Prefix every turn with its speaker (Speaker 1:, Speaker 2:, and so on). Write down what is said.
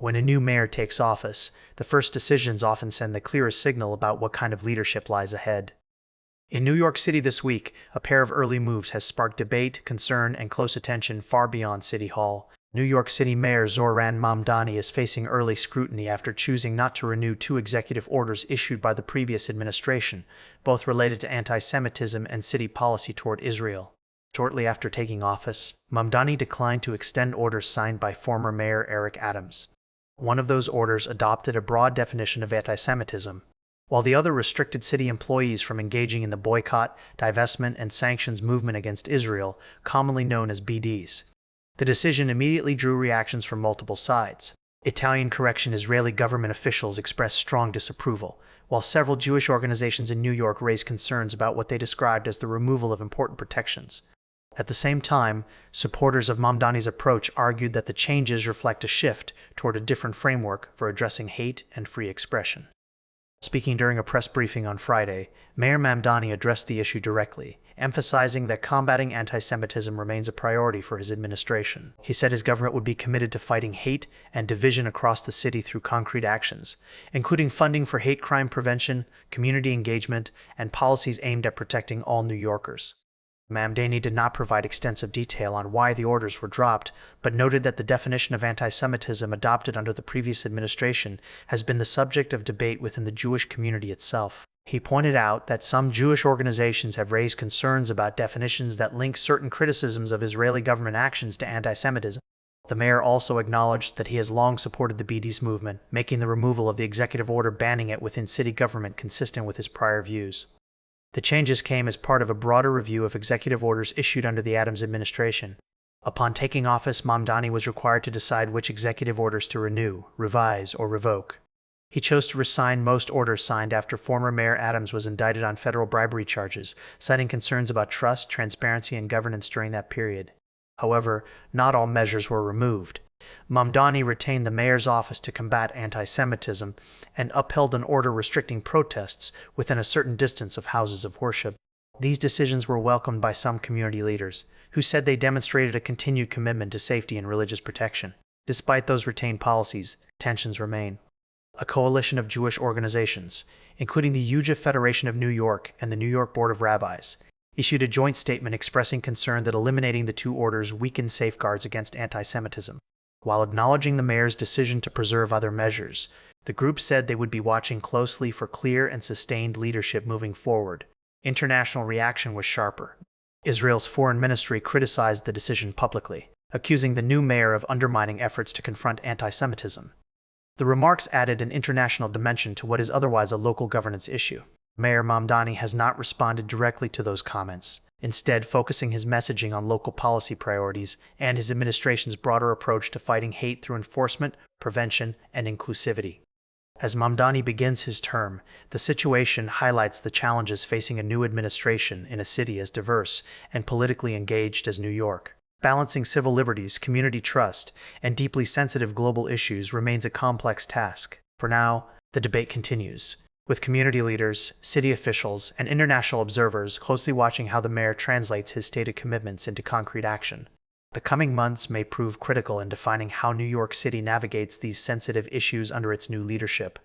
Speaker 1: When a new mayor takes office, the first decisions often send the clearest signal about what kind of leadership lies ahead. In New York City this week, a pair of early moves has sparked debate, concern, and close attention far beyond City Hall. New York City Mayor Zohran Mamdani is facing early scrutiny after choosing not to renew two executive orders issued by the previous administration, both related to anti-Semitism and city policy toward Israel. Shortly after taking office, Mamdani declined to extend orders signed by former Mayor Eric Adams. One of those orders adopted a broad definition of anti-Semitism, while the other restricted city employees from engaging in the boycott, divestment, and sanctions movement against Israel, commonly known as BDs. The decision immediately drew reactions from multiple sides. Israeli government officials expressed strong disapproval, while several Jewish organizations in New York raised concerns about what they described as the removal of important protections. At the same time, supporters of Mamdani's approach argued that the changes reflect a shift toward a different framework for addressing hate and free expression. Speaking during a press briefing on Friday, Mayor Mamdani addressed the issue directly, emphasizing that combating anti-Semitism remains a priority for his administration. He said his government would be committed to fighting hate and division across the city through concrete actions, including funding for hate crime prevention, community engagement, and policies aimed at protecting all New Yorkers. Mamdani did not provide extensive detail on why the orders were dropped, but noted that the definition of anti-Semitism adopted under the previous administration has been the subject of debate within the Jewish community itself. He pointed out that some Jewish organizations have raised concerns about definitions that link certain criticisms of Israeli government actions to anti-Semitism. The mayor also acknowledged that he has long supported the BDS movement, making the removal of the executive order banning it within city government consistent with his prior views. The changes came as part of a broader review of executive orders issued under the Adams administration. Upon taking office, Mamdani was required to decide which executive orders to renew, revise, or revoke. He chose to rescind most orders signed after former Mayor Adams was indicted on federal bribery charges, citing concerns about trust, transparency, and governance during that period. However, not all measures were removed. Mamdani retained the mayor's office to combat anti-Semitism and upheld an order restricting protests within a certain distance of houses of worship. These decisions were welcomed by some community leaders, who said they demonstrated a continued commitment to safety and religious protection. Despite those retained policies, tensions remain. A coalition of Jewish organizations, including the Yuja Federation of New York and the New York Board of Rabbis, issued a joint statement expressing concern that eliminating the two orders weakened safeguards against anti-Semitism. While acknowledging the mayor's decision to preserve other measures, the group said they would be watching closely for clear and sustained leadership moving forward. International reaction was sharper. Israel's foreign ministry criticized the decision publicly, accusing the new mayor of undermining efforts to confront anti-Semitism. The remarks added an international dimension to what is otherwise a local governance issue. Mayor Mamdani has not responded directly to those comments, instead focusing his messaging on local policy priorities and his administration's broader approach to fighting hate through enforcement, prevention, and inclusivity. As Mamdani begins his term, the situation highlights the challenges facing a new administration in a city as diverse and politically engaged as New York. Balancing civil liberties, community trust, and deeply sensitive global issues remains a complex task. For now, the debate continues, with community leaders, city officials, and international observers closely watching how the mayor translates his stated commitments into concrete action. The coming months may prove critical in defining how New York City navigates these sensitive issues under its new leadership.